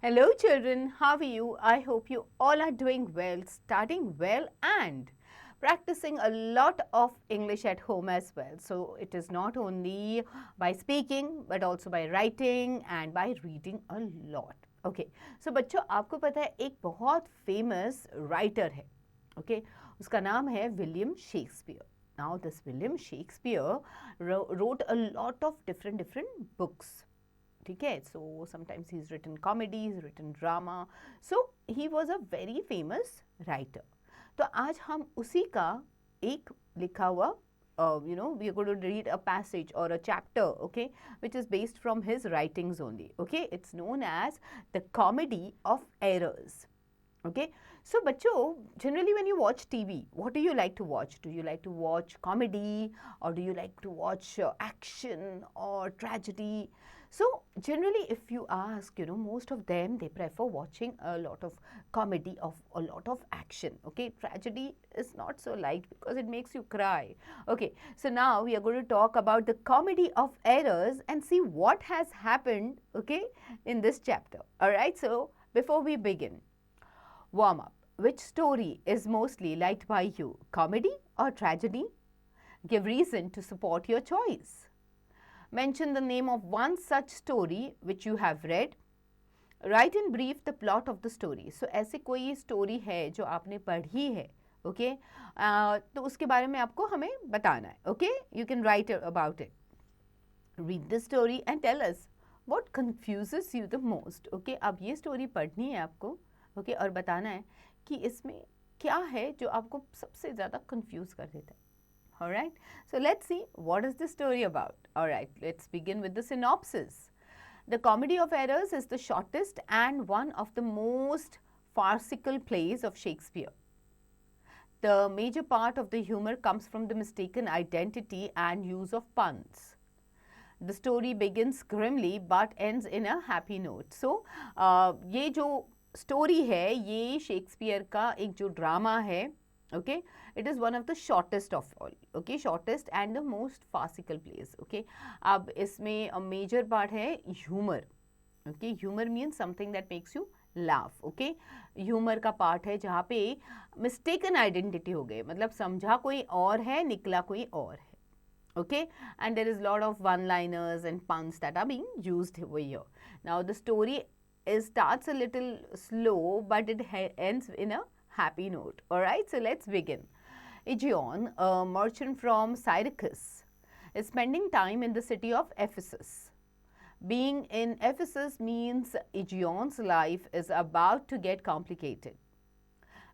Hello, children. How are you? I hope you all are doing well, studying well, and practicing a lot of English at home as well. So, it is not only by speaking, but also by writing and by reading a lot. Okay. So, बच्चों आपको पता है एक बहुत famous writer है. Okay. उसका नाम है William Shakespeare. Now, this William Shakespeare wrote a lot of different books. ठीक है, so sometimes he's written comedy, he's written drama, so he was a very famous writer. तो आज हम उसी का एक लिखा हुआ we are going to read a passage or a chapter, okay, which is based from his writings only. Okay, it's known as the Comedy of Errors. Okay, so bachcho, generally when you watch TV, what do you like to watch? Do you like to watch comedy, or do you like to watch action or tragedy? So generally if you ask, most of them, they prefer watching a lot of comedy, of a lot of action. Okay, tragedy is not so liked because it makes you cry. Okay, so now we are going to talk about the Comedy of Errors and see what has happened, okay, in this chapter. All right, so before we begin, warm up. Which story is mostly liked by you, comedy or tragedy? Give reason to support your choice. Mention the name of one such story which you have read. Write in brief the plot of the story. So ऐसे कोई story है जो आपने पढ़ी है, okay? तो उसके बारे में आपको हमें बताना है, okay? You can write about it. Read the story and tell us what confuses you the most, okay? अब ये story पढ़नी है आपको, okay? और बताना है कि इसमें क्या है जो आपको सबसे ज़्यादा confuse कर देता है. Alright, so let's see what is the story about. Alright, let's begin with the synopsis. The Comedy of Errors is the shortest and one of the most farcical plays of Shakespeare. The major part of the humor comes from the mistaken identity and use of puns. The story begins grimly but ends in a happy note. So, ये जो story है, ये Shakespeare का एक जो drama है, okay, it is one of the shortest of all, okay, shortest and the most farcical plays, okay. अब इसमें a major part है humor, okay, humor means something that makes you laugh, okay. humor का part है जहाँ पे mistaken identity हो गए, मतलब समझा कोई और है, निकला कोई और है, okay, and there is lot of one-liners and puns that are being used over here. Now the story starts a little slow, but it ends in a happy note. Alright, so let's begin. Aegeon, a merchant from Syracuse, is spending time in the city of Ephesus. Being in Ephesus means Aegeon's life is about to get complicated.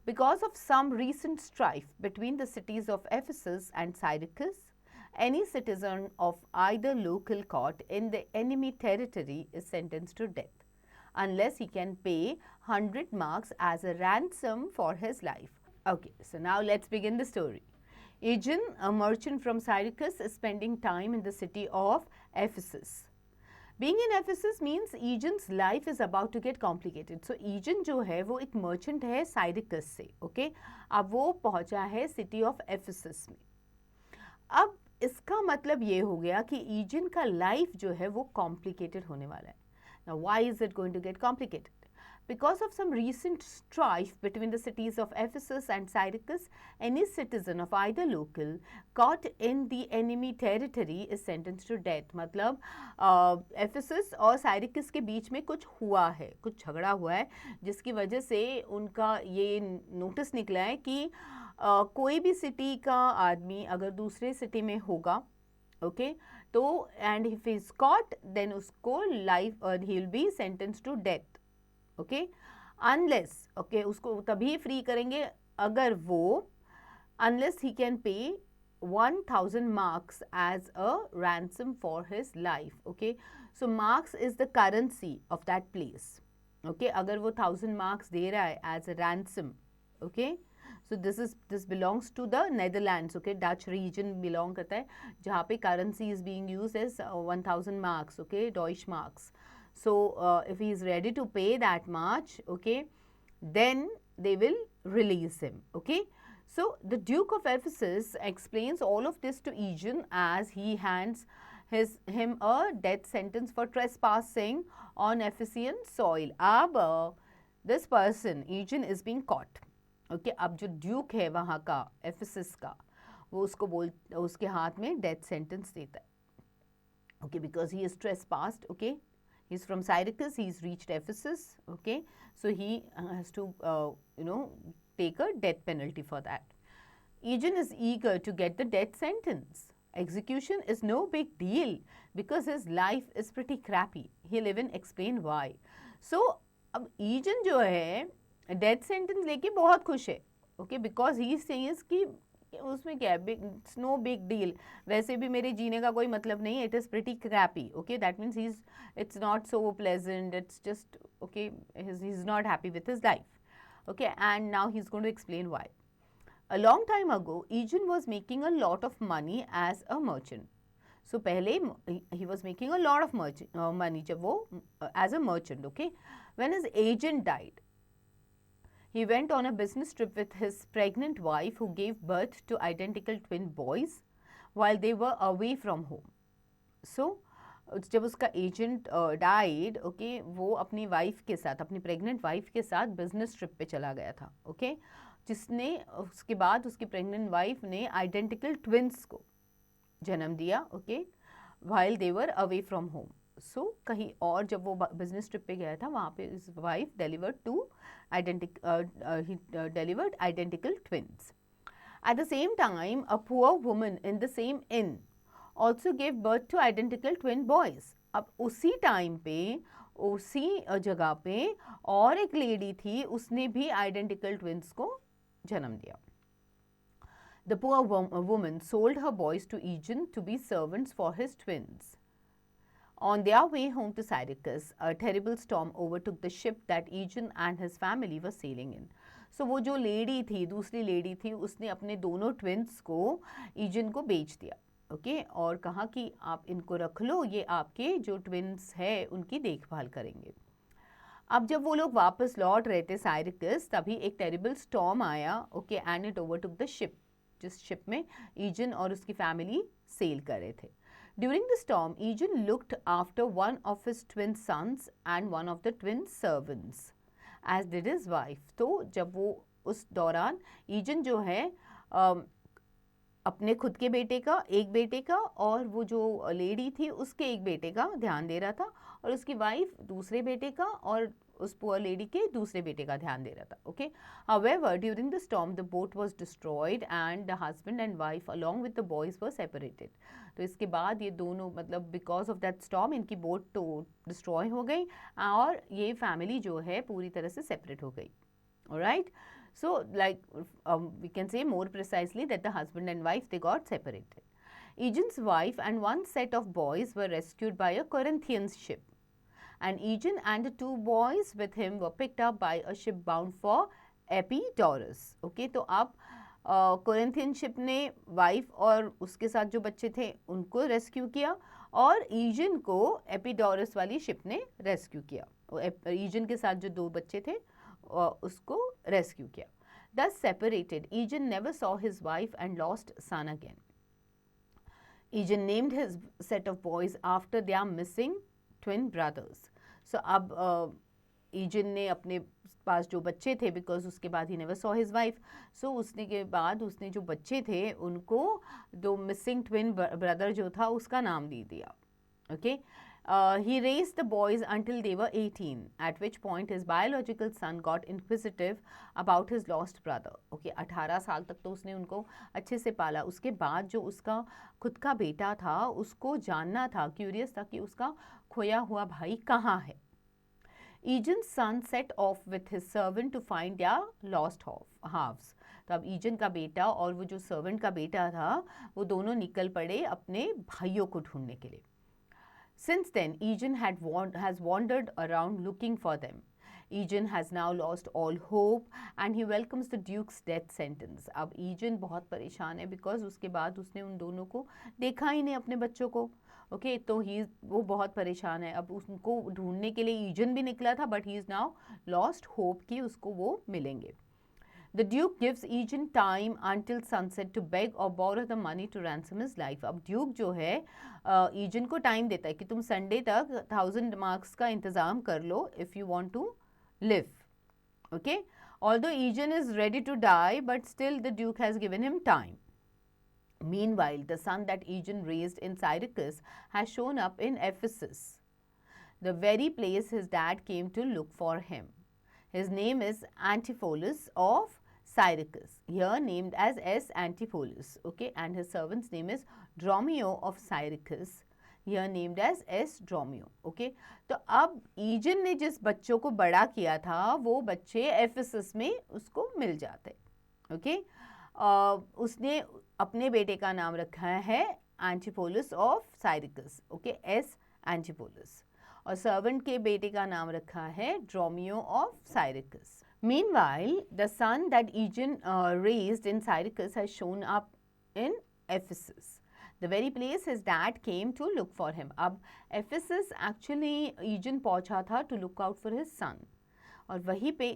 Because of some recent strife between the cities of Ephesus and Syracuse, any citizen of either local caught in the enemy territory is sentenced to death unless he can pay 100 marks as a ransom for his life. Okay, so now let's begin the story. Aegeon, a merchant from Syracuse, is spending time in the city of Ephesus. Being in Ephesus means Aegeon's life is about to get complicated. So Aegeon जो है वो एक merchant है Syracuse से, okay? अब वो पहुंचा है city of Ephesus में. अब इसका मतलब ये हो गया कि Aegeon का life जो है वो complicated होने वाला है. Now, why is it going to get complicated? Because of some recent strife between the cities of Ephesus and Syracuse, any citizen of either local caught in the enemy territory is sentenced to death. मतलब Ephesus और Syracuse के बीच में कुछ हुआ है, कुछ झगड़ा हुआ है, जिसकी वजह से उनका ये नोटिस निकला है कि कोई भी सिटी का आदमी अगर दूसरे सिटी में होगा, okay, तो and if he is caught, then उसको life he will be sentenced to death, okay, unless, okay, उसको तभी free करेंगे अगर वो unless he can pay 1000 marks as a ransom for his life, okay. So marks is the currency of that place, okay. अगर वो 1000 marks दे रहा है as a ransom, okay. So this belongs to the Netherlands, okay. Dutch region belong करता है जहाँ पे currency is being used as 1000 marks, okay, Deutsche marks. So if he is ready to pay that much, okay, then they will release him, okay. So the Duke of Ephesus explains all of this to Aegeon as he hands him a death sentence for trespassing on Ephesian soil. अब this person Eugene is being caught. Okay, अब जो Duke है वहाँ का Ephesus का, वो उसके हाथ में डेथ सेंटेंस देता है. Okay, because he is trespassed. Okay, he's from Syracuse, he's reached Ephesus. Okay, so he has to take a death penalty for that. Eugene is eager to get the death sentence. Execution is no big deal because his life is pretty crappy. He'll even explain why. So अब Eugene जो है death sentence लेके बहुत खुश है. Okay, because he saying कि उसमें क्या है, इट्स नो बिग डील, वैसे भी मेरे जीने का कोई मतलब नहीं है, it is pretty crappy. Okay, that means he is it's not so pleasant, it's just okay, he is not happy with his life. Okay, and now he is going to explain why. A long time ago, Eugene was making a lot of money as a merchant. So पहले he was making a lot of money जब वो as a merchant. Okay, when his agent died, he went on a business trip with his pregnant wife who gave birth to identical twin boys while they were away from home. So जब उसका agent died, okay, वो अपनी wife के साथ, अपनी pregnant wife के साथ business trip पे चला गया था. ओके, जिसने उसके बाद उसकी प्रेग्नेंट वाइफ ने आइडेंटिकल ट्विंस को जन्म दिया. Okay, while they were away from home. So कहीं और जब वो बिजनेस ट्रिप पे गया था, वहाँ पे his wife delivered identical twins. At the same time, a poor woman in the same inn also gave birth to identical twin boys. अब उसी टाइम पे, उसी जगह पे और एक लेडी थी, उसने भी आइडेंटिकल ट्विंस को जन्म दिया. The poor woman sold her boys to Eugene to be servants for his twins. On their way home to Syracuse, a terrible storm overtook the ship that Eugene and his family were sailing in. So वो जो lady थी, दूसरी lady थी, उसने अपने दोनों twins को engine को बेच दिया. ओके, और कहा कि आप इनको रख लो, ये आपके जो ट्विंस है उनकी देखभाल करेंगे. अब जब वो लोग वापस लौट रहे थे साइरिकस, तभी एक टेरिबल स्टॉर्म आया. Okay, and it overtook the ship, जिस शिप में ईजन और उसकी फैमिली सेल कर रहे थे. During the storm, Eugene looked after one of his twin sons and one of the twin servants, as did his wife. तो जब वो उस दौरान ईजन जो है अपने खुद के बेटे का, एक बेटे का, और वो जो लेडी थी उसके एक बेटे का ध्यान दे रहा था, और उसकी वाइफ दूसरे बेटे का और उस पुअर लेडी के दूसरे बेटे का ध्यान दे रहा था. Okay, however, during the storm, the boat was destroyed and the husband and wife along with the boys were separated. तो इसके बाद ये दोनों, मतलब बिकॉज ऑफ दैट स्टॉर्म, इनकी बोट तो डिस्ट्रॉय हो गई और ये फैमिली जो है पूरी तरह से सेपरेट हो गई. Alright, so like we can say more precisely that the husband and wife, they got separated. Eugene's wife and one set of boys were rescued by a Corinthian ship, and Eugene and the two boys with him were picked up by a ship bound for Epidaurus. Okay, तो अब Corinthian ship ने wife और उसके साथ जो बच्चे थे उनको रेस्क्यू किया, और ईजन को एपिडोरस वाली शिप ने रेस्क्यू किया. ईजन के साथ जो दो बच्चे थे उसको रेस्क्यू किया. Thus separated, Eugene never saw his wife and lost son again. Eugene named his set of boys after their missing twin brothers. So अब ईजन ने अपने पास जो बच्चे थे, बिकॉज उसके बाद he never saw his wife, so उसने के बाद उसने जो बच्चे थे उनको जो मिसिंग ट्विन ब्रदर जो था उसका नाम दे दिया. Okay, he raised the boys until they were 18, at which point his biological son got inquisitive about his lost brother. Okay, 18 साल तक तो उसने उनको अच्छे से पाला. उसके बाद जो उसका खुद का बेटा था उसको जानना था, क्यूरियस था कि उसका खोया हुआ भाई कहाँ है. Eugene's son set off with his servant to find their lost halves. तो अब ईजन का बेटा और वो जो सर्वेंट का बेटा था वो दोनों निकल पड़े अपने भाइयों को ढूंढने के लिए. Since then, Eugene has wandered around looking for them. Eugene has now lost all hope and he welcomes the Duke's death sentence. अब ईजन बहुत परेशान है बिकॉज उसके बाद उसने उन दोनों को देखा ही नहीं, अपने बच्चों को. ओके, तो वो बहुत परेशान है. अब उनको ढूंढने के लिए ईजन भी निकला था, but he is now lost hope कि उसको वो मिलेंगे. The Duke gives Eugene time until sunset to beg or borrow the money to ransom his life. अब ड्यूक जो है ईजन को टाइम देता है कि तुम संडे तक 1000 मार्क्स का इंतज़ाम कर लो if you want to live. Okay? Although Eugene is ready to die, but still the Duke has given him time. Meanwhile, the son that Eugene raised in Syracuse has shown up in Ephesus, the very place his dad came to look for him. His name is Antipholus of Syracuse, here named as S. Antipholus, okay, and his servant's name is Dromio of Syracuse, here named as S. Dromio, okay. तो अब Egeon ने जिस बच्चों को बड़ा किया था वो बच्चे एफिसस में उसको मिल जाते, ओके. उसने अपने बेटे का नाम रखा है एंटीपोलस ऑफ साइरिकस, ओके, एस एंटीपोलस, और सर्वेंट के बेटे का नाम रखा है ड्रोमियो of साइरिकस. Meanwhile, the son that Eugene raised in Syracuse has shown up in Ephesus, the very place his dad came to look for him. अब Ephesus actually Eugene पहुंचा था to look out for his son, और वहीं पे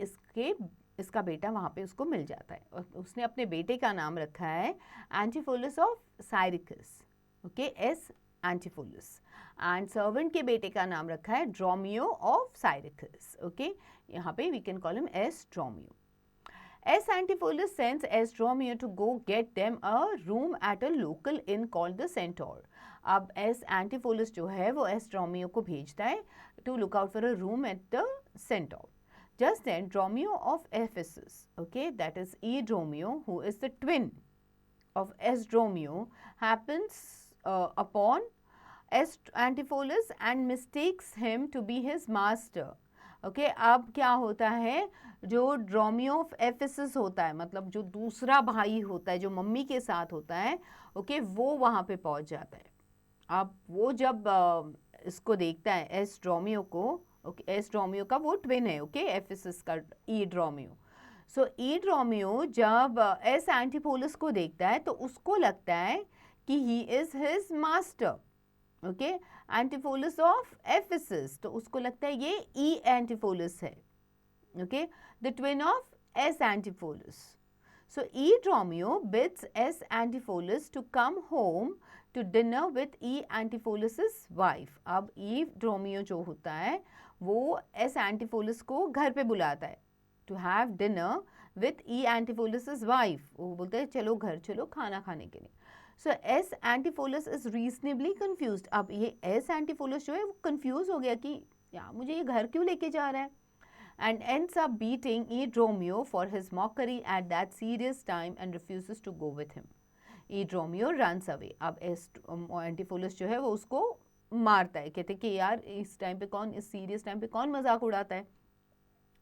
इसका बेटा वहाँ पे उसको मिल जाता है, और उसने अपने बेटे का नाम रखा है Antipholus of Syracuse, okay, S Antipholus, and servant के बेटे का नाम रखा है ड्रोमियो ऑफ साइरिकस, ओके. यहाँ पे we can call him S Dromio. S. Antipholus sends S. Dromio to go get them a room at a local inn called the Centaur. अब S. Antipholus जो है वो S. Dromio को भेजता है to look out for a room at the Centaur. Just then, Dromio of Ephesus, okay, that is E. Dromio, who is the twin of S. Dromio, happens upon S. Antipholus and mistakes him to be his master. Okay, अब क्या होता है, जो ड्रोमियो of Ephesus होता है, मतलब जो दूसरा भाई होता है जो मम्मी के साथ होता है, ओके, वो वहाँ पे पहुँच जाता है. अब वो जब इसको देखता है एस ड्रोमियो को, ओके, एस ड्रोमियो का वो ट्विन है, ओके, एफिसस का ई ड्रोमियो. सो ई ड्रोमियो जब एस एंटीपोलस को देखता है तो उसको लगता है कि he is his master, okay, Antipholus of Ephesus, तो उसको लगता है ये ई एंटीफोलस है, okay, the twin of S Antipholus. So E Dromio bids S Antipholus to come home to dinner with E Antipholus wife. अब E ड्रोमियो जो होता है वो एस एंटीफोलस को घर पे बुलाता है to have dinner with E Antipholus wife. वो बोलते हैं चलो घर चलो खाना खाने के लिए. सो S Antipholus is reasonably confused. अब ये एस एंटीफोलस जो है वो कन्फ्यूज हो गया कि यार मुझे ये घर क्यों लेके जा रहा है, and ends up beating E. Dromio for his mockery at that serious time and refuses to go with him. E. Dromio runs away. अब एस एंटीफोलस जो है वो उसको मारता है, कहते कि यार इस टाइम पे कौन, इस सीरियस टाइम पे कौन मजाक उड़ाता है,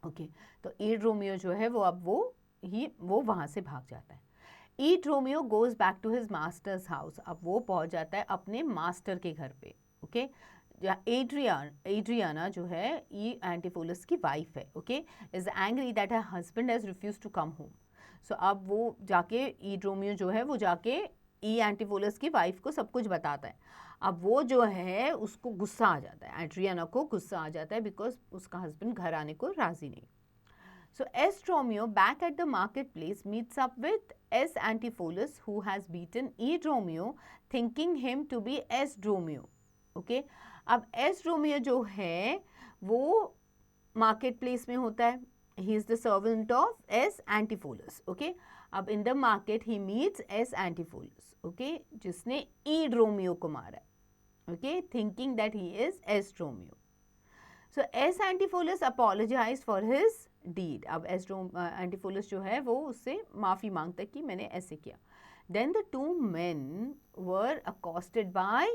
ओके. तो ई ड्रोमियो जो है वो अब वो वहाँ से भाग जाता है. E Dromio goes back to his master's house. अब वो पहुँच जाता है अपने मास्टर के घर पे, ओके. एड्रियाना जो है ई एंटीफोलस की वाइफ है, okay, is angry that her husband has refuse to come home. So अब वो जाके ई ड्रोमियो जो है वो जाके ई एंटीफोलस की वाइफ को सब कुछ बताता है. अब वो जो है उसको गुस्सा आ जाता है, एड्रियाना को गुस्सा आ जाता है बिकॉज उसका हस्बैंड घर आने को राजी नहीं. So S. Dromio back at the marketplace meets up with S. Antipholus who has beaten E. Dromio, thinking him to be S. Dromio. Okay? अब S. Dromio जो है वो मार्केट प्लेस में होता है. He is the servant of S. Antipholus. Okay? अब in the market he meets S. Antipholus. Okay? जिसने E. Dromio को मारा. Okay? Thinking that he is S. Dromio. So S. Antipholus apologized for his deed. अब S. Antipholus जो है वो उससे माफ़ी मांगता है कि मैंने ऐसे किया. Then the two men were accosted by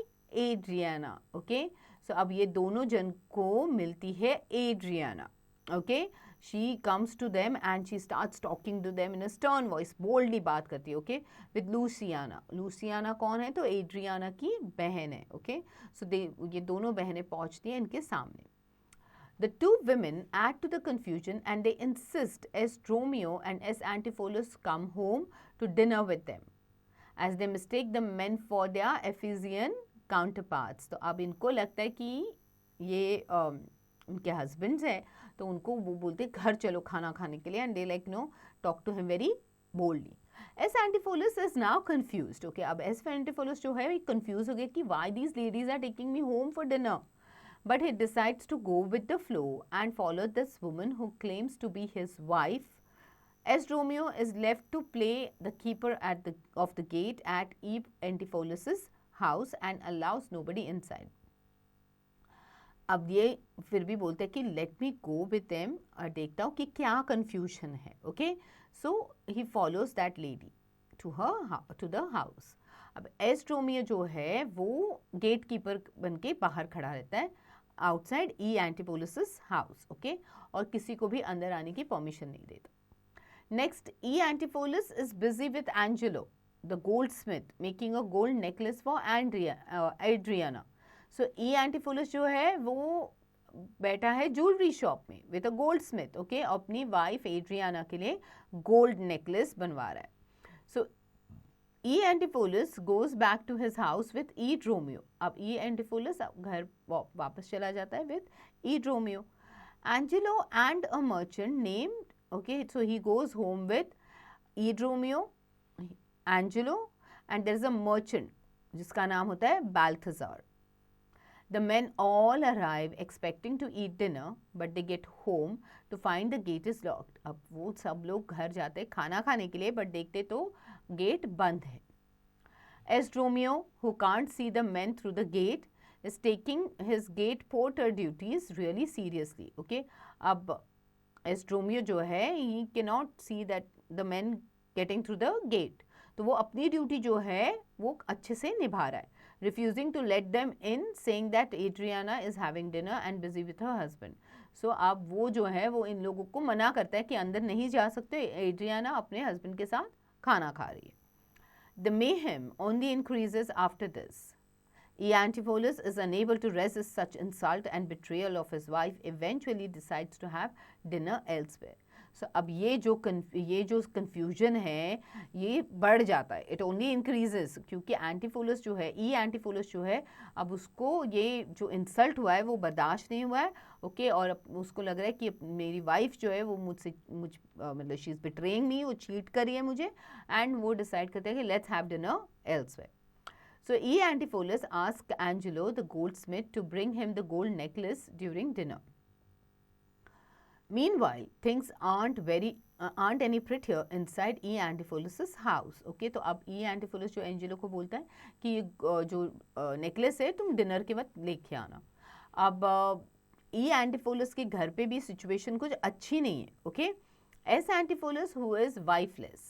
Adriana. Okay? So अब ये दोनों जन को मिलती है Adriana. Okay? She comes to them and she starts talking to them in a stern voice. Boldly बात करती है, okay? With Luciana. Luciana कौन है? तो Adriana की बहन है, okay? So ये दोनों बहनें पहुँचती हैं इनके सामने. The two women add to the confusion and they insist S. Dromio and S. Antipholus come home to dinner with them, as they mistake the men for their Ephesian counterparts. तो अब इनको लगता है कि ये उनके हस्बैंड्स हैं, तो उनको वो बोलते घर चलो खाना खाने के लिए, and they like no talk to him very boldly. S Antipholus is now confused. Okay, अब एस एंटीफोलस जो है कंफ्यूज हो गया कि why these ladies are taking me home for dinner. But he decides to go with the flow and follow this woman who claims to be his wife. As Romeo is left to play the keeper of the gate at Eve Antipholus' house and allows nobody inside. अब ये फिर भी बोलते हैं कि let me go with them और देखता हूँ कि क्या कन्फ्यूजन है. Okay, so he follows that lady to the house. अब एस्ट्रोमियो जो है वो गेट कीपर बन के बाहर खड़ा रहता है आउटसाइड ई एंटीपोलस हाउस. ओके, और किसी को भी अंदर आने की परमिशन नहीं देता. Next, E Antipholus is busy with Angelo the goldsmith making a gold necklace for Adriana. So E Antipholus जो है वो बैठा है ज्वेलरी शॉप में with a goldsmith. Okay, अपनी वाइफ एड्रियाना के लिए गोल्ड नेकलेस बनवा रहा है. So E Antipholus goes back to his house with E Dromio. अब ई एंटीफोलस घर वापस चला जाता है with E Dromio. Angelo and a merchant named. Okay, so he goes home with E Dromio, Angelo, and there is a merchant जिसका नाम होता है बाल्थाजार. The men all arrive expecting to eat dinner, but they get home to find the gate is locked. अब वो सब लोग घर जाते खाना खाने के लिए, but देखते तो गेट बंद है. Estromio, who can't see the men through the gate, is taking his gate porter duties really seriously. Okay, अब Estromio जो है he cannot see that the men getting through the gate. तो वो अपनी ड्यूटी जो है वो अच्छे से निभा रहा है. refusing to let them in, saying that Adriana is having dinner and busy with her husband. So अब वो जो है वो इन लोगों को मना करता है कि अंदर नहीं जा सकते, एड्रियाना अपने हस्बैंड के साथ खाना खा रही है. The mayhem only increases after this. E. Antipholus is unable to resist such insult and betrayal of his wife, eventually decides to have dinner elsewhere. So अब ये जो कन्फ्यूजन है ये बढ़ जाता है. इट ओनली इंक्रीजेस क्योंकि एंटीफोलस जो है ई एंटीफोलस जो है अब उसको ये जो इंसल्ट हुआ है वो बर्दाश्त नहीं हुआ है. ओके, और उसको लग रहा है कि मेरी वाइफ जो है वो मतलब शी इज़ बिट्रेइंग मी, वो चीट कर रही है मुझे, एंड वो डिसाइड करते हैं कि let's have dinner elsewhere. So E. Antipholus asked Angelo the goldsmith to bring him the gold necklace during dinner. Meanwhile, things aren't any prettier inside E. Antipholus' house. Okay, तो अब E. Antipholus जो Angelo को बोलता है कि जो necklace है तुम डिनर के वक्त लेके आना. अब E. Antipholus के घर पे भी सिचुएशन कुछ अच्छी नहीं है. Okay, S. Antipholus, who is wifeless,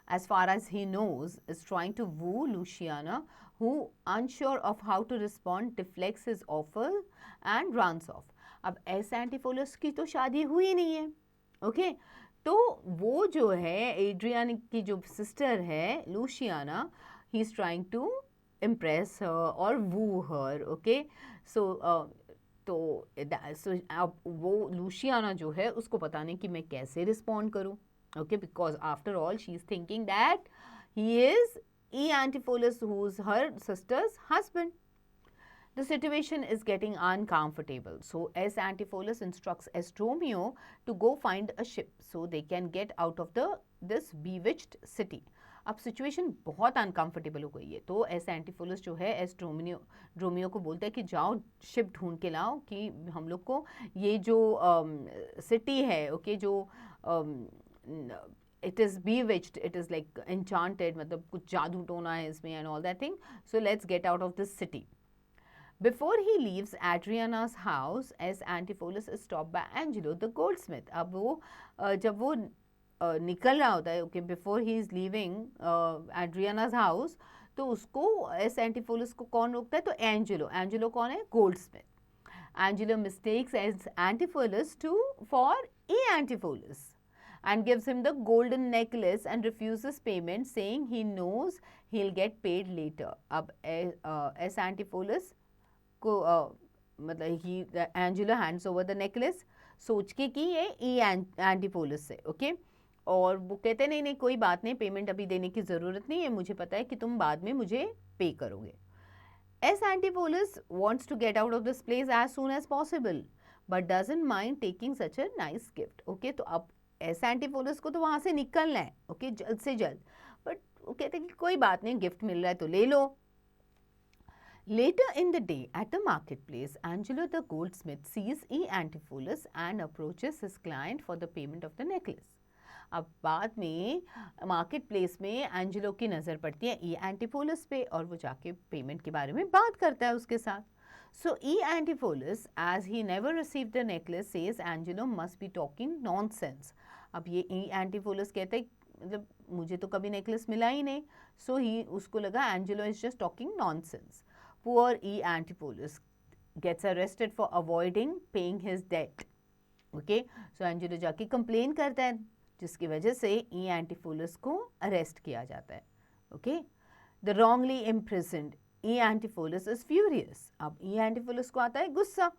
as far as he knows, is trying to woo Luciana, who, unsure of how to respond, deflects his offer and runs off. अब S एंटीफोलस की तो शादी हुई नहीं है. ओके, तो वो जो है एड्रियाना की जो सिस्टर है Luciana, he is trying to impress her और वू हर. ओके, सो अब वो लूशियाना जो है उसको पता नहीं कि मैं कैसे रिस्पॉन्ड करूँ. Okay, because after all she is thinking that he is E. Antipholus, who's her sister's husband. The situation is getting uncomfortable, so S. Antipholus instructs Estromio to go find a ship so they can get out of this bewitched city. अब situation बहुत uncomfortable हो गई है, तो S Antipholus जो है ड्रोमियो को बोलता है कि जाओ शिप ढूंढ के लाओ कि हम लोग को ये जो सिटी है, ओके, जो it is bewitched, it is like enchanted, मतलब कुछ जादू टोना है इसमें and all that thing. So let's get out of this city. Before he leaves Adriana's house, as Antipholus is stopped by Angelo the goldsmith. अब वो जब वो निकल रहा होता है, okay, before he is leaving Adriana's house, तो उसको एस एंटीफोलस को कौन रोकता है? तो एंजेलो कौन है? Goldsmith. Angelo mistakes S Antipholus for E Antipholus and gives him the golden necklace and refuses payment, saying he knows he'll get paid later. अब एस एंटीफोलस को मतलब Angelo hands over the necklace सोच के कि ये E एंटीफोलस से. Okay, और वो कहते नहीं कोई बात नहीं, पेमेंट अभी देने की ज़रूरत नहीं है, मुझे पता है कि तुम बाद में मुझे पे करोगे. S Antipholus wants to get out of this place as soon as possible, but doesn't mind taking such a nice gift. Okay, तो अब एस एंटीफोलस को तो वहाँ से निकलना है, ओके, जल्द से जल्द, बट वो कहते हैं कि कोई बात नहीं, गिफ्ट मिल रहा है तो ले लो. Later in the day, at the marketplace, Angelo the goldsmith sees E. Antipholus and approaches his client for the payment of the necklace. अब बाद में मार्केट प्लेस में एंजेलो की नज़र पड़ती है ई एंटीफोलस पे और वो जाके पेमेंट के बारे में बात करता है उसके साथ. So E Antipholus, as he never receive the necklace, says Angelo must be talking nonsense. अब ये ई एंटीफोलस कहते हैं मतलब मुझे तो कभी नेकलेस मिला ही नहीं, सो ही उसको लगा Angelo is just talking nonsense. Poor E. Antipholus gets arrested for avoiding paying his debt. Okay, so Angelo जाके complain करता है जिसकी वजह से E. Antipholus को arrest किया जाता है. Okay, the wrongly imprisoned E. Antipholus is furious. अब E. Antipholus को आता है गुस्सा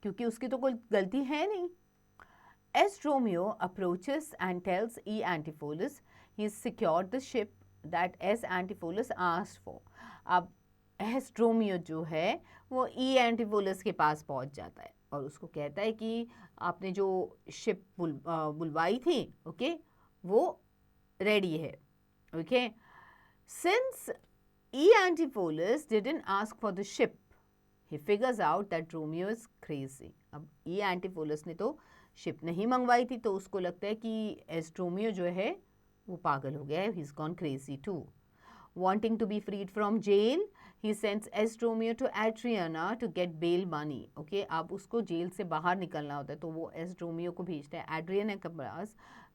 क्योंकि उसकी तो कोई गलती है नहीं. S. Romeo approaches and tells E. Antipholus he secured the ship that S. Antipholus asked for. अब एस्ट्रोमियो जो है वो ई एंटीफोलस के पास पहुंच जाता है और उसको कहता है कि आपने जो शिप बुलवाई थी, ओके, वो रेडी है. Okay, since E Antipholus didn't ask for the ship, he figures out that Dromio is crazy. अब ई एंटीफोलस ने तो शिप नहीं मंगवाई थी तो उसको लगता है कि एस्ट्रोमियो जो है वो पागल हो गया है, he is gone crazy too. Wanting to be freed from jail, he sends Estromio to Adriana to get bail money. Okay, अब उसको जेल से बाहर निकलना होता है तो वो एस्ट्रोमियो को भेजता है एड्रियाना के पास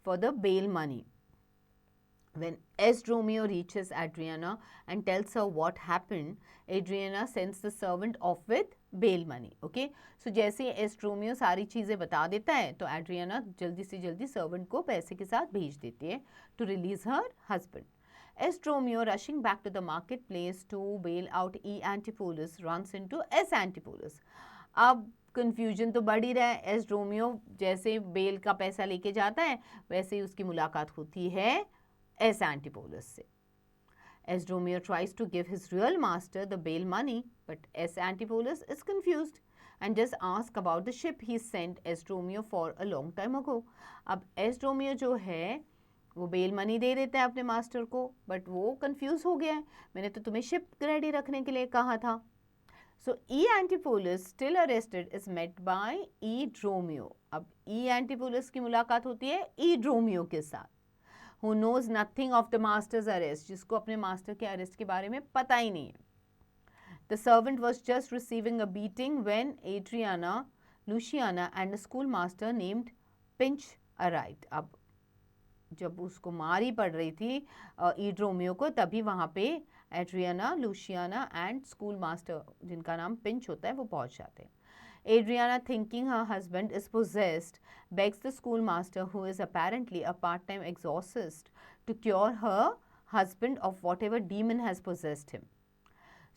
for the bail money. When Estromio reaches Adriana and tells her what happened, Adriana sends the servant off with bail money. Okay, so जैसे एस्ट्रोमियो सारी चीज़ें बता देता है तो एड्रियाना जल्दी से जल्दी सर्वेंट को पैसे के साथ भेज देती है to release her husband. Estromio, rushing back to the marketplace to bail out E. Antipholus, runs into S. Antipholus. अब confusion तो बढ़ ही रहा है. एस्ट्रोमियो जैसे बेल का पैसा लेके जाता है वैसे ही उसकी मुलाकात होती है एस एंटीपोलस से. Estromio tries to give his real master the bail money, but S. Antipholus is confused and just asks about the ship he sent Estromio for a long time ago. अब एस्ट्रोमियो जो है वो bell money दे देता है अपने master को, but वो confuse हो गया है, मैंने तो तुम्हें शिप रेडी रखने के लिए कहा था. So E Antipholus, still arrested, is met by E Dromio. अब ई एंटीपोलस की मुलाकात होती है ई ड्रोमियो के साथ, who knows nothing of the master's arrest, जिसको अपने मास्टर के अरेस्ट के बारे में पता ही नहीं है. The servant was just receiving a beating when Adriana, Luciana and school master named Pinch arrived. अब जब उसको मारी पड़ रही थी ई ड्रोमियो को, तभी वहाँ पे Adriana, Luciana and school master जिनका नाम पिंच होता है वो पहुँच जाते हैं. Adriana, thinking her husband is possessed, begs the schoolmaster, who is apparently a part-time exorcist, to cure her husband of whatever demon has possessed him.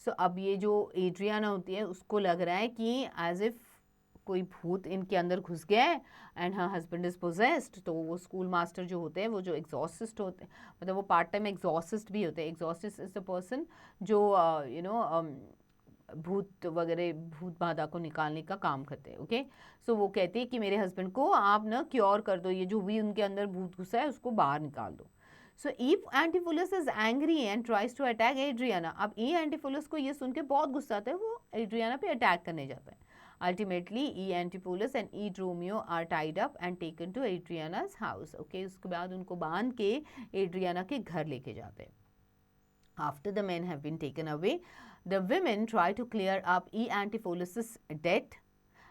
So अब ये जो एड्रियाना होती है उसको लग रहा है कि एज इफ कोई भूत इनके अंदर घुस गया है and her husband is possessed. तो वो स्कूल मास्टर जो होते हैं, वो जो एग्जॉसिस्ट होते हैं, मतलब वो पार्ट टाइम एग्जॉसिस्ट भी होते हैं. एग्जॉसिस्ट इज द पर्सन जो भूत वगैरह, भूत बाधा को निकालने का काम करते हैं. ओके, सो वो कहते हैं कि मेरे हस्बैंड को आप ना क्योर कर दो, ये जो भी उनके अंदर भूत घुसा है उसको बाहर निकाल दो. So E Antipholus is angry and tries to attack Adriana. अब ई एंटीफोलस को ये सुन के बहुत गुस्सा आता है, वो एड्रियाना पे अटैक करने जाता है. Ultimately, E. Antipholus and E. Dromio are tied up and taken to Adriana's house. Okay, उसके बाद उनको बांध के एड्रियाना के घर लेके जाते हैं. After the men have been taken away, the women try to clear up E. Antipholus's debt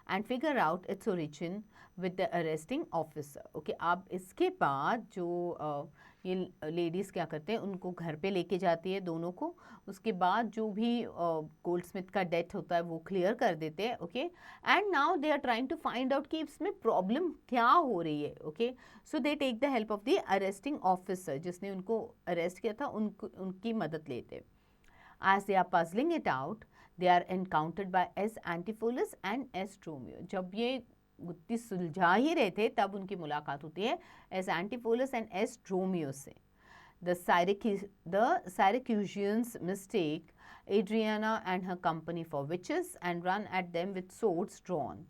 and figure out its origin with the arresting officer. Okay, अब इसके बाद जो ये लेडीज़ क्या करते हैं, उनको घर पे लेके जाती है दोनों को. उसके बाद जो भी गोल्डस्मिथ का डेट होता है वो क्लियर कर देते हैं. Okay, and now they are trying to find out कि इसमें प्रॉब्लम क्या हो रही है. Okay, so they take the help of the arresting officer, जिसने उनको अरेस्ट किया था, उनकी मदद लेते हैं. As they are puzzling it out, they are encountered by S Antipholus and S Dromio. जब ये गुत्थी सुलझा ही रहे थे तब उनकी मुलाकात होती है एस एंटीफोलस एंड एस ड्रोमियो से. The Syracusians mistake Adriana and her company for witches and run at them with swords drawn.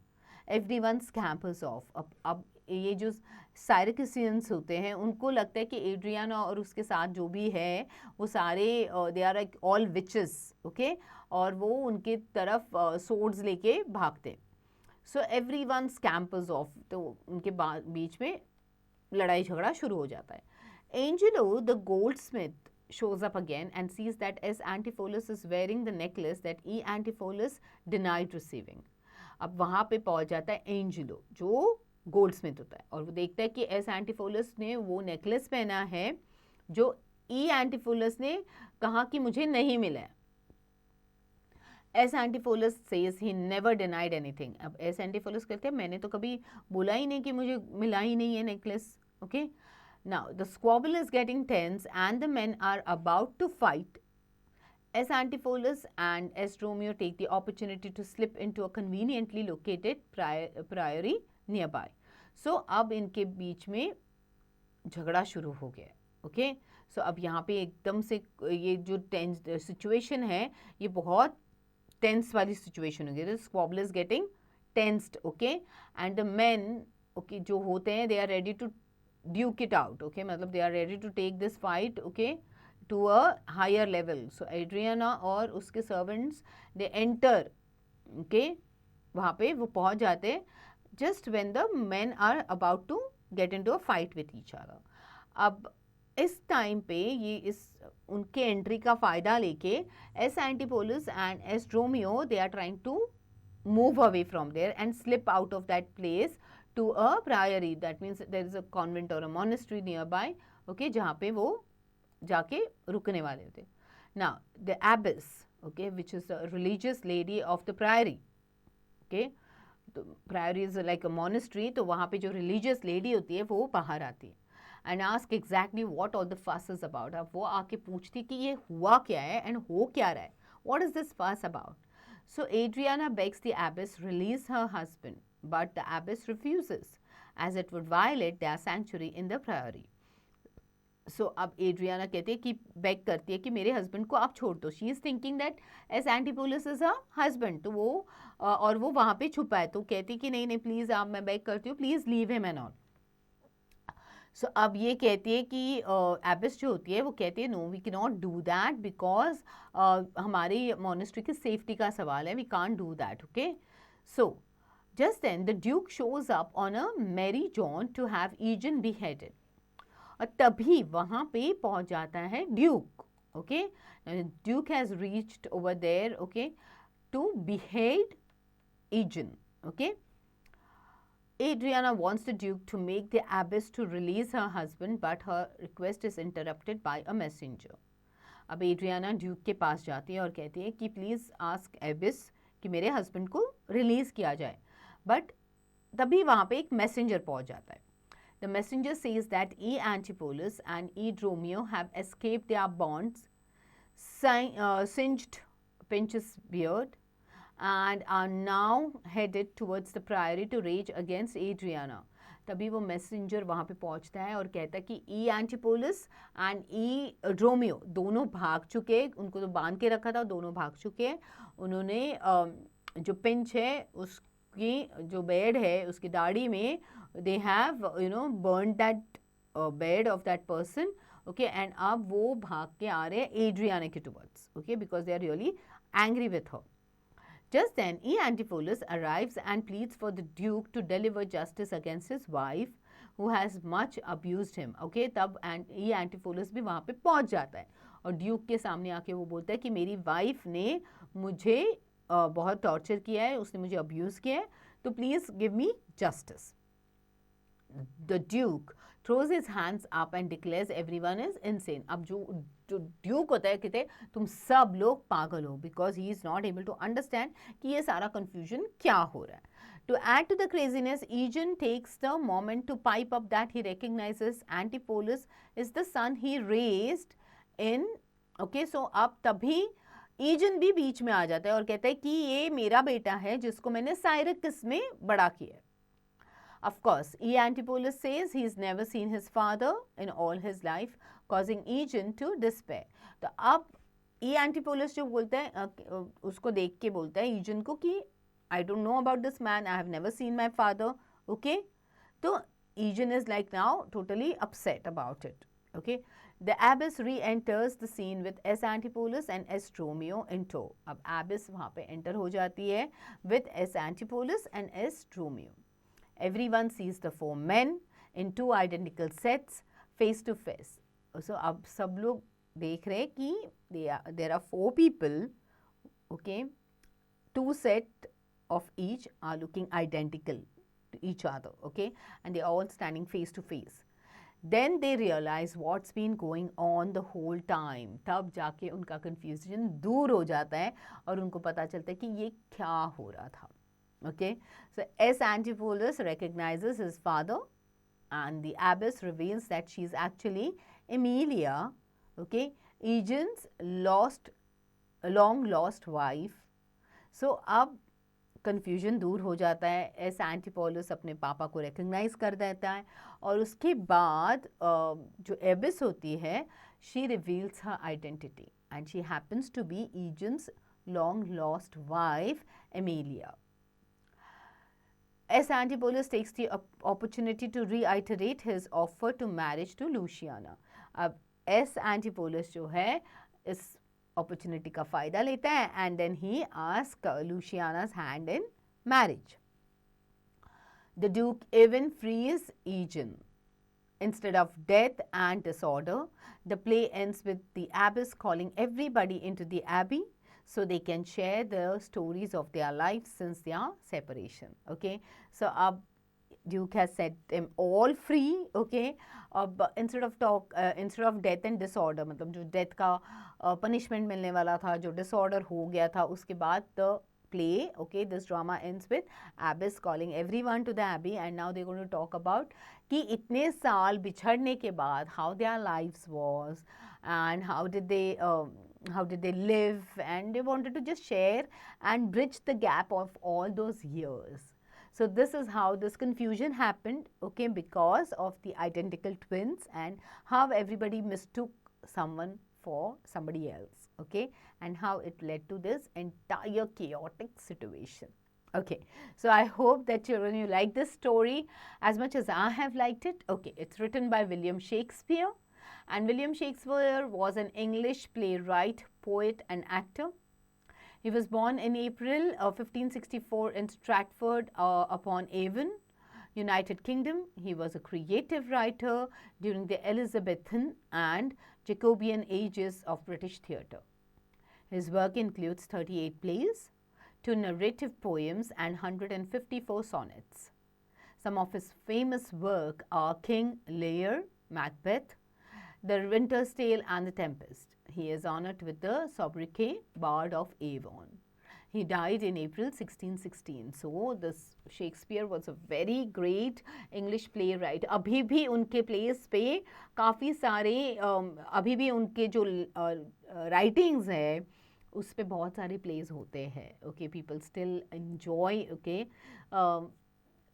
Everyone scampers off. अब ये जो साइरकिसियंस होते हैं उनको लगता है कि एड्रियाना और उसके साथ जो भी है वो सारे they are like all witches, okay, और वो उनके तरफ सोर्ड्स लेके भागते. सो एवरीवन स्कैम्पर्स ऑफ, तो उनके बीच में लड़ाई झगड़ा शुरू हो जाता है. Angelo the Goldsmith shows up again and sees that S. Antipholus is wearing the necklace that E. Antipholus denied receiving. अब वहाँ पे पहुँच जाता है एंजेलो जो गोल्डस्मिथ होता है और वो देखता है कि एस एंटीफोलस ने वो नेकलेस पहना है जो ई एंटीफोलस ने कहा कि मुझे नहीं मिला है. S Antipholus says he never denied anything. अब एस एंटीफोलस कहते हैं मैंने तो कभी बोला ही नहीं कि मुझे मिला ही नहीं है necklace. Okay, now the squabble is getting tense and the men are about to fight. S. Antipholus and S. Romeo take the opportunity to slip into a conveniently located priory nearby. So अब इनके बीच में झगड़ा शुरू हो गया. Okay, सो अब यहाँ पे एकदम से ये जो टेंस सिचुएशन है ये बहुत टेंस वाली सिचुएशन हो गई. The squabble is getting tensed, okay, and the men, okay, जो होते हैं they are ready to duke it out. Okay, मतलब they are ready to take this fight, okay, to a higher level. So Adriana और उसके servants they enter, okay, वहाँ पे वो पहुँच जाते just when the men are about to get into a fight with each other. अब इस time पे ये इस उनके एंट्री का फ़ायदा लेके S Antipholus and S Dromio they are trying to move away from there and slip out of that place to a priory. That means there is a convent or a monastery nearby, okay, जहाँ पे वो जाके रुकने वाले थे. Now the abbess, okay, which is a religious lady of the priory, okay, तो priory is like a monastery, तो वहाँ पे जो religious lady होती है वो बाहर आती है and ask exactly what all the fuss is about. अब वो आके पूछती कि ये हुआ क्या है and हो क्या रहा है, what is this fuss about. So Adriana begs the abbess release her husband, but the abbess refuses as it would violate their sanctuary in the priory. सो अब एड्रियाना कहती है कि बेग करती है कि मेरे हस्बैंड को आप छोड़ दो. She is thinking that S Antipholus is a husband, तो वो और वो वहाँ पे छुपा है, तो कहती कि नहीं नहीं प्लीज़ आप, मैं बेग करती हूँ please leave him and all. So अब ये कहती है कि एबिस जो होती है वो कहती है no we can not do that because हमारी मोनेस्ट्री की सेफ्टी का सवाल है, we can't do that. Okay, so just then the duke shows up on a Mary John to have Egeon beheaded. और तभी वहाँ पे पहुँच जाता है duke. Okay, duke has reached over there, okay, to behead Eugene. Okay, Adriana wants the Duke to make the abbess to release her husband, but her request is interrupted by a messenger. अब Adriana Duke के पास जाती है और कहती है कि please ask एबिस कि मेरे हस्बैंड को रिलीज़ किया जाए, बट तभी वहाँ पे एक मैसेंजर पहुँच जाता है. The messenger says that E. Antipholus and E. Dromio have escaped their bonds, singed Pinch's beard, and are now headed towards the priory to rage against Adriana. तभी वो मैसेंजर वहाँ पे पहुँचता है और कहता है कि ई एंटीपोलस एंड ई ड्रोमियो दोनों भाग चुके हैं, उनको तो बांध के रखा था, दोनों भाग चुके हैं. उन्होंने जो पिंच है उसकी जो बेड है उसकी दाढ़ी में they have burned that bed of that person, okay, and अब वो भाग के आ रहे हैं एड्रियाना के towards, okay, because they are really angry with her. Just then E. Antipholus arrives and pleads for the Duke to deliver justice against his wife who has much abused him. Okay, तब E. Antipholus भी वहाँ पे पहुँच जाता है और Duke के सामने आके वो बोलता है कि मेरी वाइफ ने मुझे बहुत टॉर्चर किया है, उसने मुझे अब्यूज़ किया है, तो please give me justice. The Duke throws his hands up and declares everyone is insane. अब जो ड्यूक होता है कहते तुम सब लोग पागल हो, because he is not able to understand कि ये सारा confusion क्या हो रहा है. To add to the craziness, Eugene takes the moment to pipe up that he recognizes Antipholus is the son he raised in. Okay, so अब तभी Eugene भी बीच में आ जाता है और कहता है कि ये मेरा बेटा है जिसको मैंने साइरकस में बड़ा किया. Of course, E. Antipholus says he's never seen his father in all his life, causing Eugene to despair. तो अब E. Antipholus जो बोलता है उसको देख के बोलता है Eugene को कि I don't know about this man, I have never seen my father. Okay, so Eugene is like now totally upset about it. Okay, the abbess re-enters the scene with S. Antipholus and S. Dromio in tow. अब abbess वहाँ पे enter हो जाती है with S. Antipholus and S. Dromio. Everyone sees the four men in two identical sets face to face. So अब सब लोग देख रहे हैं कि there are four people, okay, two set of each are looking identical to each other, okay, and they are all standing face to face. Then they realize what's been going on the whole time. तब जाके उनका confusion दूर हो जाता है और उनको पता चलता है कि ये क्या हो रहा था. Okay, so S. Antipholus recognizes his father, and the abbess reveals that she is actually Emilia, okay, Eugene's long lost wife. So अब कन्फ्यूजन दूर हो जाता है. एस एंटीपोलस अपने पापा को रिकग्नाइज कर देता है और उसके बाद जो एबिस होती है, she reveals her identity and she happens to be Egeon's long lost wife Emilia. S. Antipholus takes the opportunity to reiterate his offer to marriage to Luciana. अब S. Antipholus जो है इस opportunity का फ़ायदा लेता है and then he asks Luciana's hand in marriage. The Duke even frees Eugene. Instead of death and disorder, the play ends with the abbess calling everybody into the abbey so they can share the stories of their lives since their separation. Okay, so Duke has set them all free. Okay, instead of death and disorder, मतलब जो death का punishment मिलने वाला था, जो disorder हो गया था, उसके बाद the play, okay, this drama ends with abbess calling everyone to the abbey, and now they're going to talk about कि इतने साल बिछड़ने के बाद how their lives was and how did they live, and they wanted to just share and bridge the gap of all those years. So this is how this confusion happened, okay, because of the identical twins and how everybody mistook someone for somebody else, okay, and how it led to this entire chaotic situation. Okay, so I hope that children you like this story as much as I have liked it. Okay, it's written by William Shakespeare, and William Shakespeare was an English playwright, poet and actor. He was born in April of 1564 in Stratford upon Avon, United Kingdom. He was a creative writer during the Elizabethan and Jacobean ages of British theatre. His work includes 38 plays, 2 narrative poems and 154 sonnets. Some of his famous work are King Lear, Macbeth, The Winter's Tale and The Tempest. He is honored with the sobriquet Bard of Avon. He died in April 1616. So this Shakespeare was a very great English playwright. अभी भी उनके plays पे काफ़ी सारे अभी भी उनके जो writings है उस पे बहुत सारे plays होते हैं. Okay, people still enjoy, okay,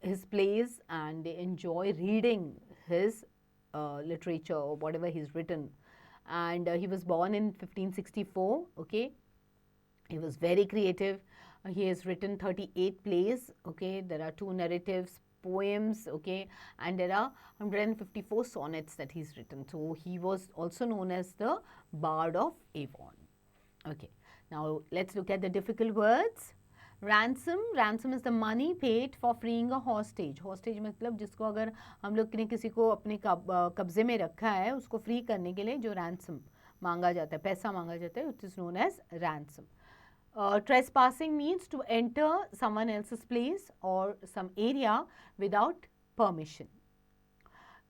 his plays, and they enjoy reading his literature or whatever he's written. And he was born in 1564. Okay, he was very creative. He has written 38 plays. Okay, there are 2 narratives, poems, okay, and there are 154 sonnets that he's written. So he was also known as the Bard of Avon. Okay, now let's look at the difficult words. Ransom is the money paid for freeing a hostage. Hostage मतलब जिसको अगर हम लोग ने किसी को अपने कब्जे में रखा है उसको फ्री करने के लिए जो ransom मांगा जाता है, पैसा मांगा जाता है, which is known as ransom. Trespassing means to enter someone else's place or some area without permission.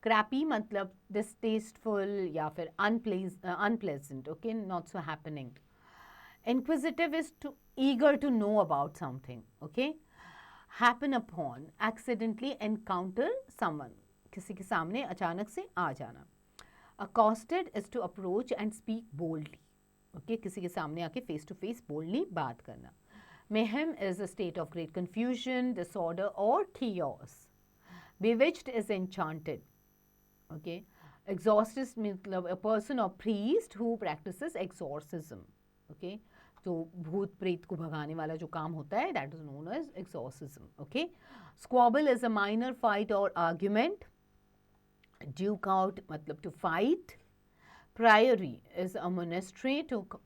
Crappy मतलब distasteful या फिर unpleasant, okay, not so happening. Inquisitive is eager to know about something, okay. Happen upon, accidentally encounter someone, किसी के सामने अचानक से आ जाना. Accosted is to approach and speak boldly, okay, किसी के सामने आके face to face boldly बात करना. Mayhem is a state of great confusion, disorder or chaos. Bewitched is enchanted, okay. Exorcist means a person or priest who practices exorcism. Okay, जो भूत प्रेत को भगाने वाला जो काम होता है, that is known as exorcism. Okay, squabble is a minor fight और आर्ग्यूमेंट. ड्यूक आउट मतलब to fight. Priory is a monastery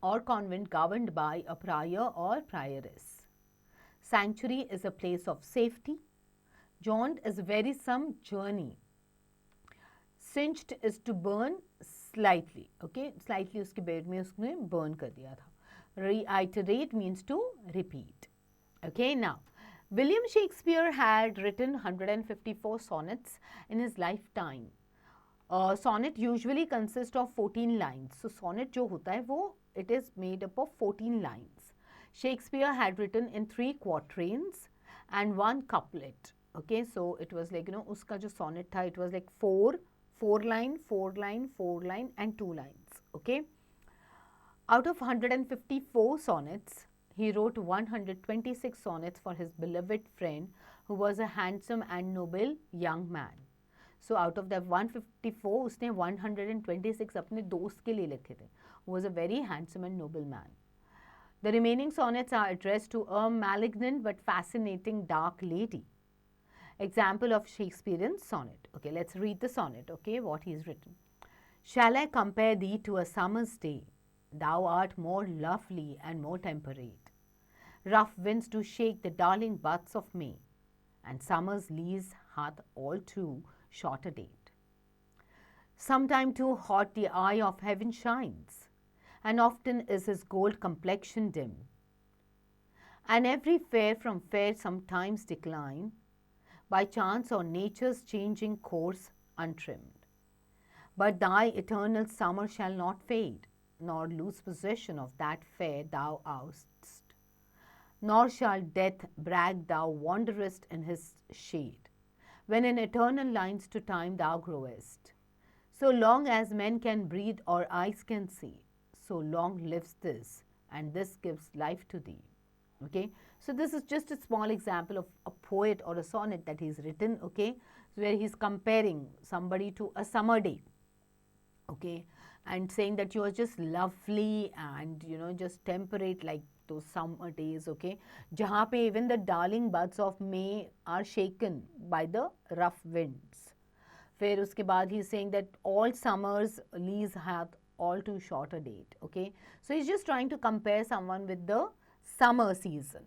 or convent governed by a prior or prioress. Sanctuary is a place of safety. Jaunt is wearisome journey. Singed is to burn slightly. Okay, slightly उसके bed में उसने burn कर दिया था. Reiterate means to repeat. Okay, now William Shakespeare had written 154 sonnets in his lifetime. Sonnet usually consists of 14 lines. So sonnet जो होता है वो it is made up of 14 lines. Shakespeare had written in 3 quatrains and 1 couplet. Okay, so it was like, you know, उसका जो sonnet था, it was like 4 line, 4 line, 4 line and 2 lines. Okay, out of 154 sonnets, he wrote 126 sonnets for his beloved friend who was a handsome and noble young man. So out of the 154, उसने 126 अपने दोस्त के लिए लिखे थे. Was a very handsome and noble man. The remaining sonnets are addressed to a malignant but fascinating dark lady. Example of Shakespearean sonnet. Okay, let's read the sonnet. Okay, what he's written. Shall I compare thee to a summer's day? Thou art more lovely and more temperate. Rough winds do shake the darling buds of May, and summer's lease hath all too short a date. Sometime too hot the eye of heaven shines, and often is his gold complexion dim. And every fair from fair sometimes decline, by chance or nature's changing course untrimmed. But thy eternal summer shall not fade, nor lose possession of that fair thou oustest. Nor shall death brag thou wanderest in his shade, when in eternal lines to time thou growest. So long as men can breathe or eyes can see, so long lives this, and this gives life to thee. Okay, so this is just a small example of a poet or a sonnet that he's written, okay, where he's comparing somebody to a summer day, okay, and saying that you are just lovely and, you know, just temperate like those summer days, okay, jahan pe even the darling buds of May are shaken by the rough winds. फिर उसके बाद he is saying that all summers lease hath all too short a date. Okay, so he's just trying to compare someone with the summer season.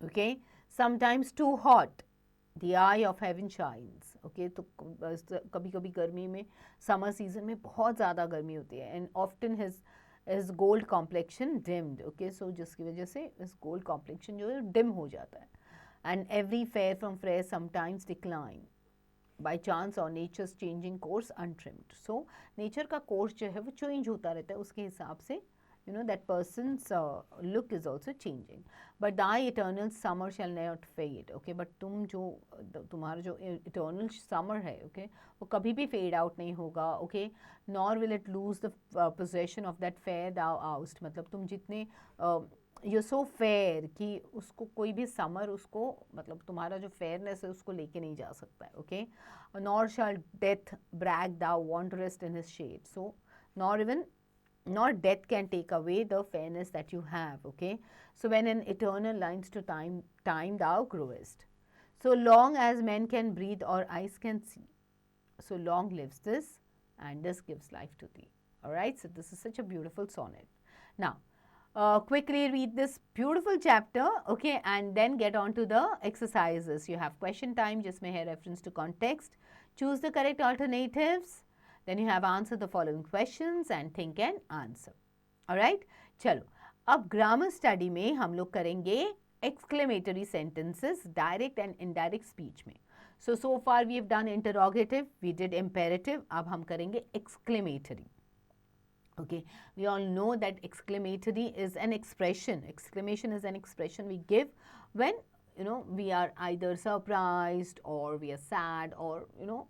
Okay, sometimes too hot, the eye of heaven shines. Okay, तो कभी कभी गर्मी में summer season में बहुत ज़्यादा गर्मी होती है, and often his gold complexion dimmed. Okay, so जिसकी वजह से his gold complexion जो है dim हो जाता है. And every fair from fair sometimes decline, by chance or nature's changing course untrimmed. So nature का course जो है वो change होता रहता है, उसके हिसाब से, you know, that person's look is also changing. But thy eternal summer shall not fade. Okay, but तुम्हारा जो eternal summer है, okay, वो कभी भी fade out नहीं होगा. Okay, nor will it lose the possession of that fair thou oust. मतलब तुम जितने you're so fair कि उसको कोई भी समर उसको, मतलब तुम्हारा जो फेयरनेस है उसको लेके नहीं जा सकता है. Okay, nor shall death brag thou wanderest in his shade. So nor death can take away the fairness that you have. Okay, so when in eternal lines to time thou growest, so long as men can breathe or eyes can see, so long lives this, and this gives life to thee. All right, so this is such a beautiful sonnet. Now quickly read this beautiful chapter, okay, and then get on to the exercises. You have question time जिसमें है reference to context. Choose the correct alternatives. Then you have answered the following questions and think and answer. Alright, चलो अब grammar study में हम लोग करेंगे exclamatory sentences, direct and indirect speech में. So far we have done interrogative, we did imperative, अब हम करेंगे exclamatory. Okay, we all know that exclamatory is an expression. Exclamation is an expression we give when, you know, we are either surprised or we are sad or, you know,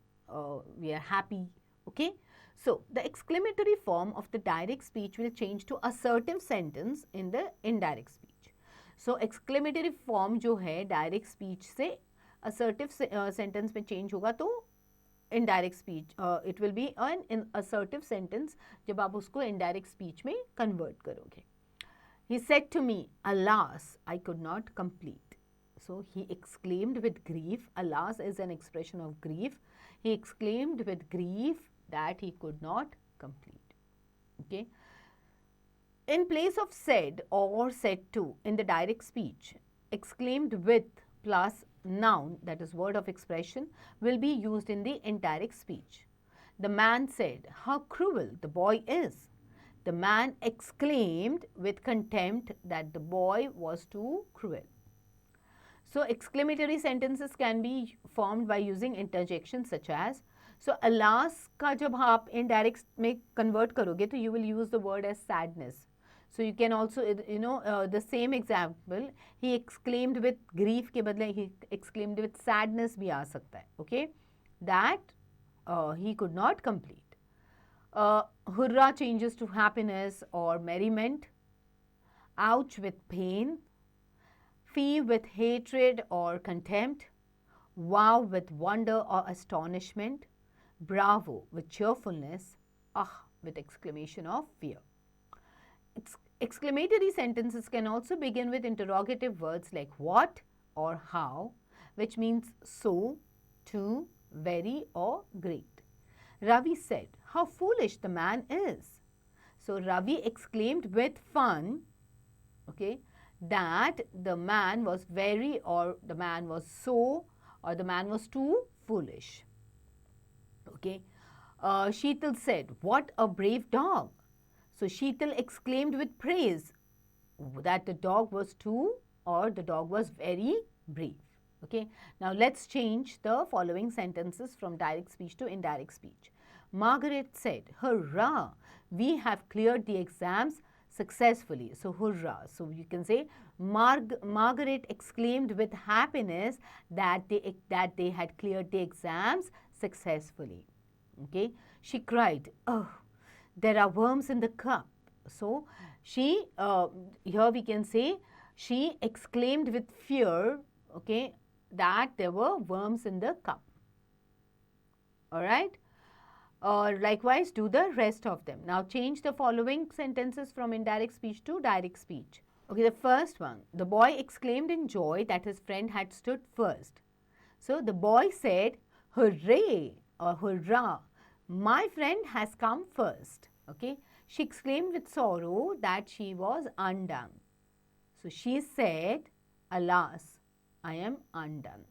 we are happy. Okay, so the exclamatory form of the direct speech will change to assertive sentence in the indirect speech. So exclamatory form जो है direct speech से assertive sentence में change होगा तो indirect speech it will be an assertive sentence जब आप उसको indirect speech में convert करोगे. He said to me, alas, I could not complete. So he exclaimed with grief. Alas is an expression of grief. He exclaimed with grief that he could not complete. Okay. In place of said or said to in the direct speech, exclaimed with plus noun, that is word of expression, will be used in the indirect speech. The man said, how cruel the boy is. The man exclaimed with contempt that the boy was too cruel. So exclamatory sentences can be formed by using interjections such as, so alas का जब आप indirect में convert करोगे तो you will use the word as sadness. So you can also, the same example, he exclaimed with grief के बदले he exclaimed with sadness भी आ सकता है. Okay, that he could not complete. Hurrah changes to happiness or merriment. Ouch with pain. Fee with hatred or contempt. Wow with wonder or astonishment. Bravo with cheerfulness. Ah with exclamation of fear. Exclamatory sentences can also begin with interrogative words like what or how, which means so, to, very or great. Ravi said, how foolish the man is. So Ravi exclaimed with fun, okay, that the man was very, or the man was so, or the man was too foolish. Okay. Sheetal said, what a brave dog. So Sheetal exclaimed with praise that the dog was too, or the dog was very brave. Okay. Now let's change the following sentences from direct speech to indirect speech. Margaret said, hurrah, we have cleared the exams successfully. So hurrah. So you can say Margaret exclaimed with happiness that they had cleared the exams successfully. Okay. She cried, oh, there are worms in the cup. So she, here we can say, she exclaimed with fear, okay, that there were worms in the cup. Alright. Likewise, do the rest of them. Now change the following sentences from indirect speech to direct speech. Okay, the first one. The boy exclaimed in joy that his friend had stood first. So the boy said, hooray or hurrah, my friend has come first. Okay. She exclaimed with sorrow that she was undone. So she said, alas, I am undone.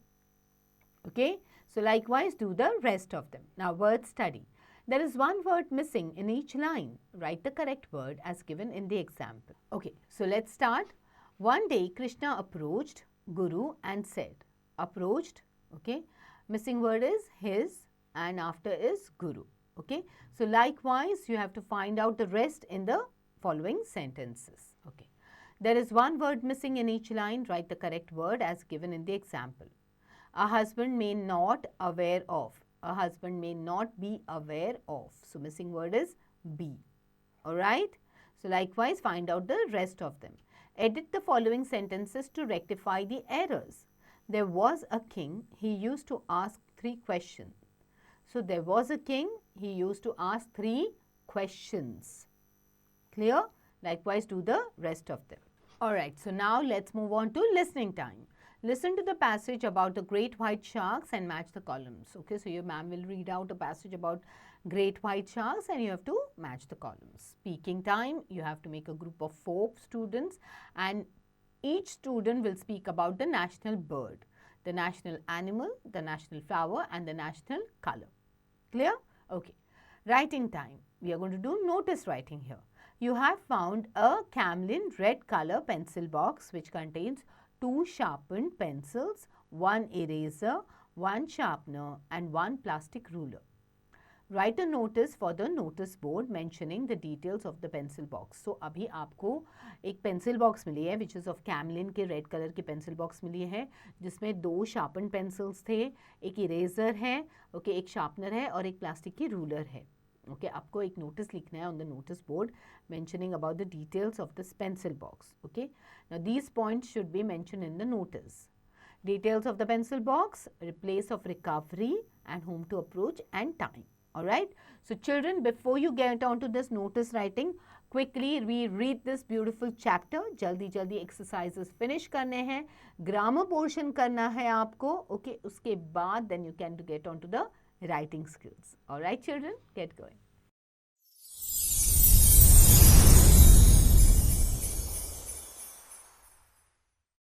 Okay. So likewise, do the rest of them. Now word study. There is one word missing in each line. Write the correct word as given in the example. Okay, so let's start. One day Krishna approached Guru and said, approached, okay. Missing word is his and after is Guru. Okay, so likewise you have to find out the rest in the following sentences. Okay, there is one word missing in each line. Write the correct word as given in the example. A husband may not aware of. A husband may not be aware of. So missing word is be. Alright. So likewise find out the rest of them. Edit the following sentences to rectify the errors. There was a king. He used to ask 3 questions. So there was a king. He used to ask 3 questions. Clear? Likewise do the rest of them. Alright. So now let's move on to listening time. Listen to the passage about the great white sharks and match the columns. Okay, so your ma'am will read out a passage about great white sharks and you have to match the columns. Speaking time, you have to make a group of 4 students and each student will speak about the national bird, the national animal, the national flower and the national color. Clear? Okay. Writing time. We are going to do notice writing here. You have found a Camlin red color pencil box which contains 2 sharpened pencils, 1 eraser, 1 sharpener and 1 plastic ruler. Write a notice for the notice board mentioning the details of the pencil box. So अभी आपको एक pencil box मिली है which is of Camlin के red color की pencil box मिली है जिसमें 2 sharpened pencils थे, एक eraser है, okay, एक sharpener है और एक plastic की ruler है. Okay, आपको एक notice लिखना है on the notice board mentioning about the details of this pencil box. Okay, now these points should be mentioned in the notice. Details of the pencil box, place of recovery and whom to approach and time. Alright, so children, before you get on to this notice writing, quickly we read this beautiful chapter. जल्दी जल्दी exercises finish करने हैं, grammar portion करना है आपको. Okay, उसके बाद then you can get on to the writing skills. All right, children, get going.